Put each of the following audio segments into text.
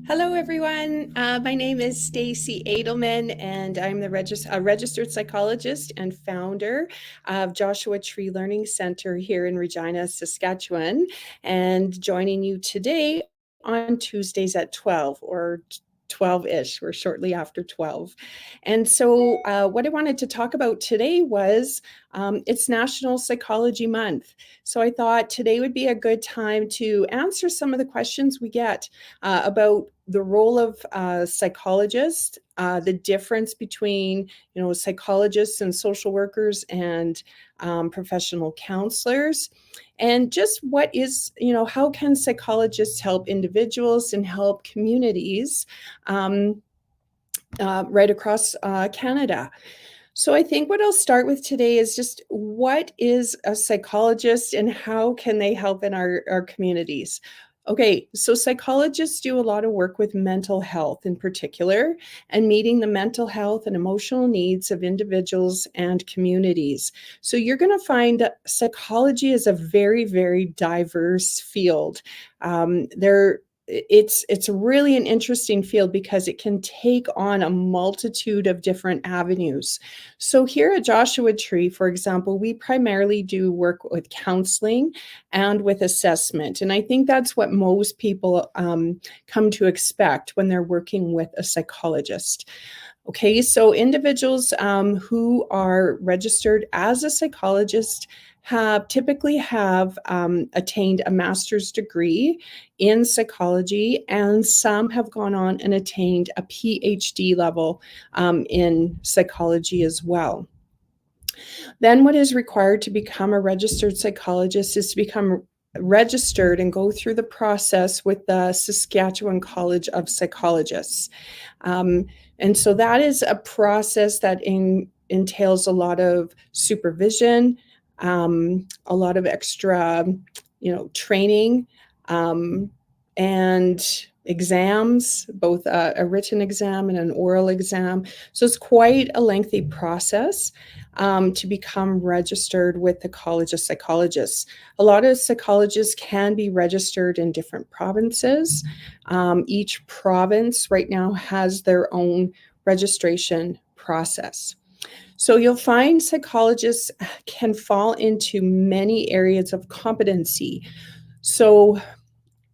Hello, everyone. My name is Stacey Adelman, and I'm a registered psychologist and founder of Joshua Tree Learning Center here in Regina, Saskatchewan, and joining you today on Tuesdays at 12 or 12-ish. We're shortly after 12. And so what I wanted to talk about today was it's National Psychology Month. So I thought today would be a good time to answer some of the questions we get about the role of psychologists, the difference between, psychologists and social workers and professional counselors, and just how can psychologists help individuals and help communities um, right across Canada. So I think what I'll start with today is just what is a psychologist and how can they help in our communities? Okay, so psychologists do a lot of work with mental health in particular and meeting the mental health and emotional needs of individuals and communities. So you're going to find that psychology is a very, very diverse field. It's really an interesting field because it can take on a multitude of different avenues. So here at Joshua Tree, for example, we primarily do work with counseling and with assessment. And I think that's what most people come to expect when they're working with a psychologist. Okay, so individuals who are registered as a psychologist typically have attained a master's degree in psychology, and some have gone on and attained a PhD level in psychology as well. Then what is required to become a registered psychologist is to become registered and go through the process with the Saskatchewan College of Psychologists. And so that is a process that entails a lot of supervision, a lot of extra, training, and exams, both a written exam and an oral exam. So it's quite a lengthy process to become registered with the College of Psychologists. A lot of psychologists can be registered in different provinces. Each province right now has their own registration process. So you'll find psychologists can fall into many areas of competency. So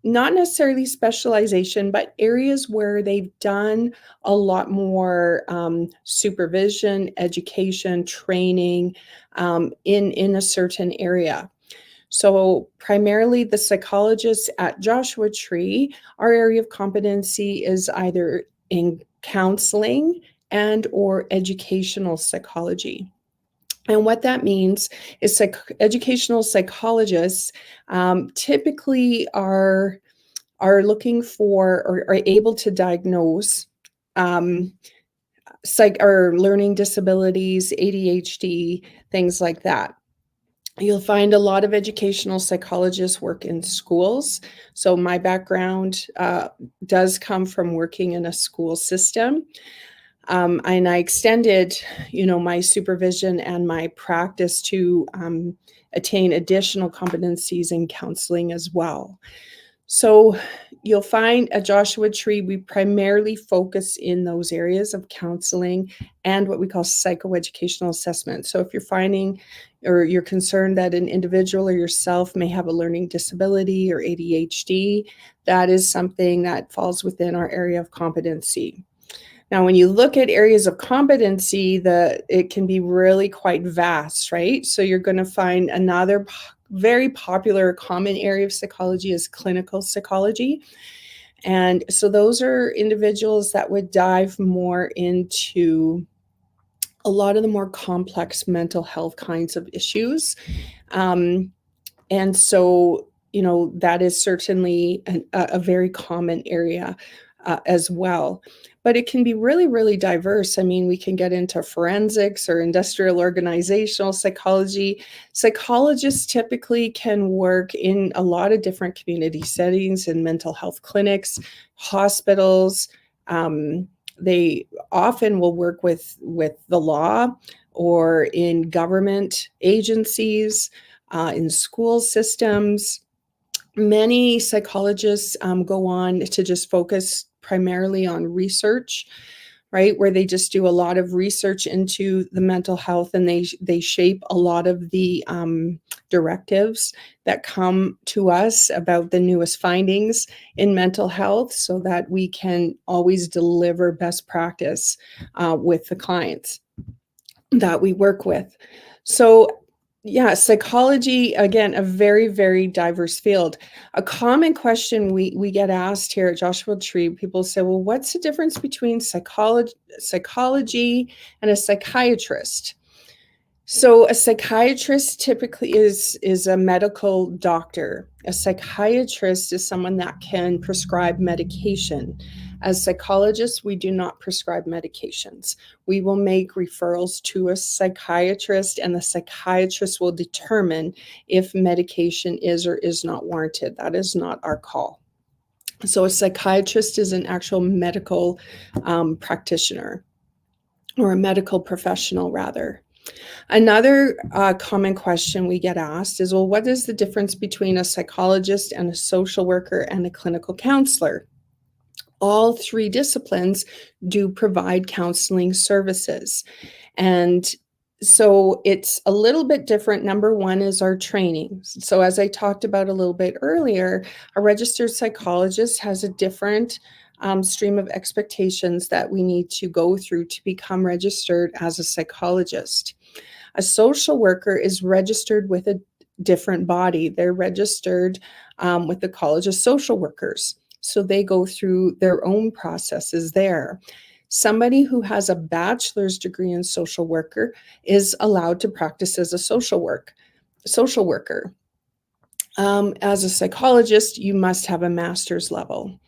not necessarily specialization, but areas where they've done a lot more supervision, education, training in a certain area. So primarily the psychologists at Joshua Tree, our area of competency is either in counseling and or educational psychology. And what that means is educational psychologists typically are looking for or are able to diagnose or learning disabilities, ADHD, things like that. You'll find a lot of educational psychologists work in schools. So my background does come from working in a school system. And I extended, my supervision and my practice to attain additional competencies in counseling as well. So you'll find at Joshua Tree, we primarily focus in those areas of counseling and what we call psychoeducational assessment. So if you're finding or you're concerned that an individual or yourself may have a learning disability or ADHD, that is something that falls within our area of competency. Now, when you look at areas of competency, it can be really quite vast, right? So you're going to find another very popular common area of psychology is clinical psychology. And so those are individuals that would dive more into a lot of the more complex mental health kinds of issues. And so, that is certainly a very common area as well. But it can be really, really diverse. I mean, we can get into forensics or industrial organizational psychology. Psychologists typically can work in a lot of different community settings in mental health clinics, hospitals. They often will work with the law or in government agencies, in school systems. Many psychologists go on to just focus primarily on research, right? Where they just do a lot of research into the mental health, and they shape a lot of the directives that come to us about the newest findings in mental health, so that we can always deliver best practice with the clients that we work with. So yeah, psychology, again, a very, very diverse field. A common question we get asked here at Joshua Tree, people say, well, what's the difference between psychology and a psychiatrist? So a psychiatrist typically is a medical doctor. A psychiatrist is someone that can prescribe medication. As psychologists, we do not prescribe medications. We will make referrals to a psychiatrist, and the psychiatrist will determine if medication is or is not warranted. That is not our call. So a psychiatrist is an actual medical practitioner, or a medical professional, rather. Another common question we get asked is, well, what is the difference between a psychologist and a social worker and a clinical counselor? All three disciplines do provide counseling services. And so it's a little bit different. Number one is our training. So as I talked about a little bit earlier, a registered psychologist has a different stream of expectations that we need to go through to become registered as a psychologist. A social worker is registered with a different body. They're registered with the College of Social Workers. So they go through their own processes there. Somebody who has a bachelor's degree in social worker is allowed to practice as a social worker. As a psychologist, you must have a master's level.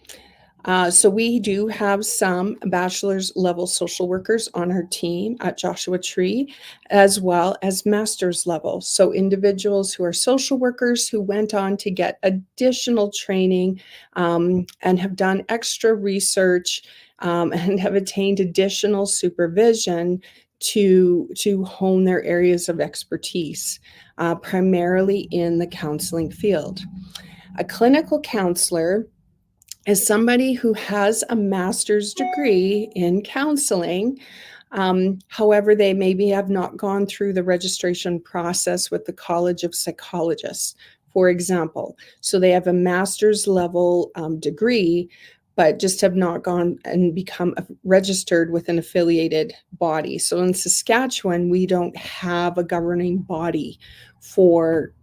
So we do have some bachelor's level social workers on our team at Joshua Tree, as well as master's level. So individuals who are social workers who went on to get additional training and have done extra research and have attained additional supervision to hone their areas of expertise, primarily in the counseling field. A clinical counselor is somebody who has a master's degree in counseling. However, they maybe have not gone through the registration process with the College of Psychologists, for example. So they have a master's level degree, but just have not gone and become registered with an affiliated body. So in Saskatchewan, we don't have a governing body for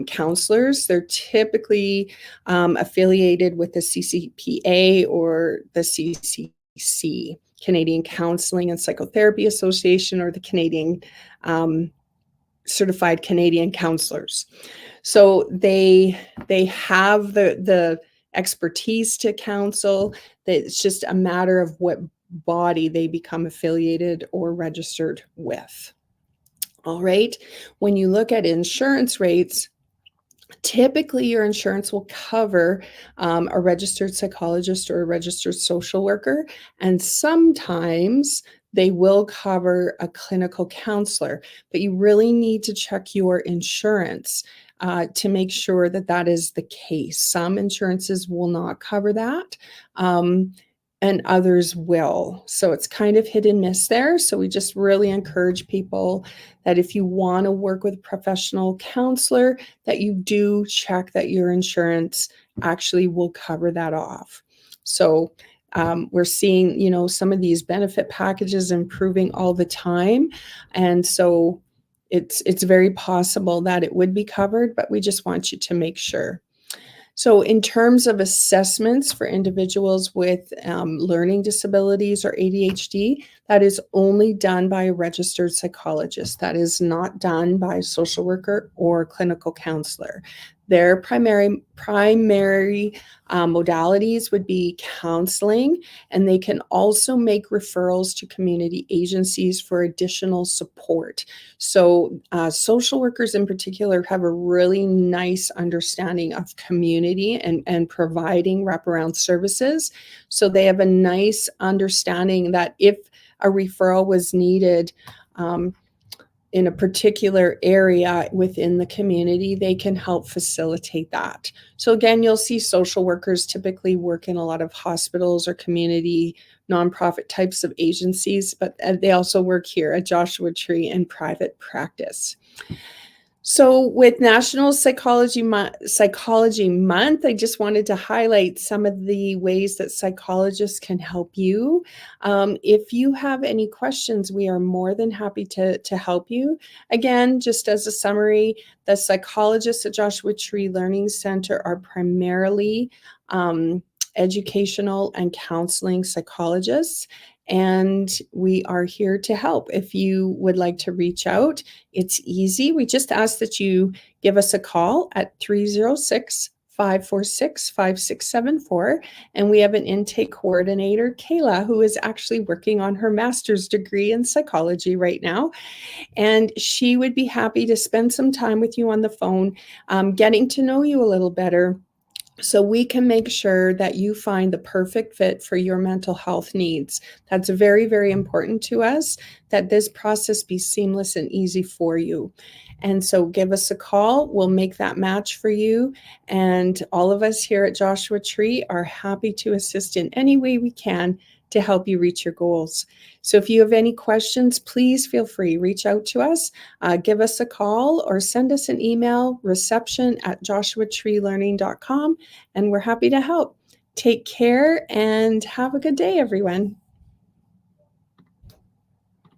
counselors. They're typically affiliated with the CCPA or the CCC, Canadian Counseling and Psychotherapy Association, or the Canadian Certified Canadian Counselors. So they have the expertise to counsel. It's just a matter of what body they become affiliated or registered with. All right. When you look at insurance rates, typically your insurance will cover a registered psychologist or a registered social worker, and sometimes they will cover a clinical counselor, but you really need to check your insurance to make sure that that is the case. Some insurances will not cover that. And others will. So it's kind of hit and miss there. So we just really encourage people that if you want to work with a professional counselor, that you do check that your insurance actually will cover that off. So we're seeing, some of these benefit packages improving all the time. And so it's very possible that it would be covered, but we just want you to make sure. So in terms of assessments for individuals with learning disabilities or ADHD, that is only done by a registered psychologist. That is not done by a social worker or clinical counselor. Their primary modalities would be counseling, and they can also make referrals to community agencies for additional support. So social workers in particular have a really nice understanding of community and providing wraparound services. So they have a nice understanding that if a referral was needed, in a particular area within the community, they can help facilitate that. So again, you'll see social workers typically work in a lot of hospitals or community nonprofit types of agencies, but they also work here at Joshua Tree in private practice. So with National Psychology Month, I just wanted to highlight some of the ways that psychologists can help you. If you have any questions, we are more than happy to help you. Again, just as a summary, the psychologists at Joshua Tree Learning Center are primarily educational and counseling psychologists, and we are here to help. If you would like to reach out, it's easy. We just ask that you give us a call at 306-546-5674. And we have an intake coordinator, Kayla, who is actually working on her master's degree in psychology right now. And she would be happy to spend some time with you on the phone, getting to know you a little better, so we can make sure that you find the perfect fit for your mental health needs. That's very, very important to us, that this process be seamless and easy for you. And so give us a call. We'll make that match for you. And all of us here at Joshua Tree are happy to assist in any way we can to help you reach your goals. So if you have any questions, please feel free, reach out to us, give us a call, or send us an email, reception@joshuatreelearning.com, and we're happy to help. Take care and have a good day, everyone.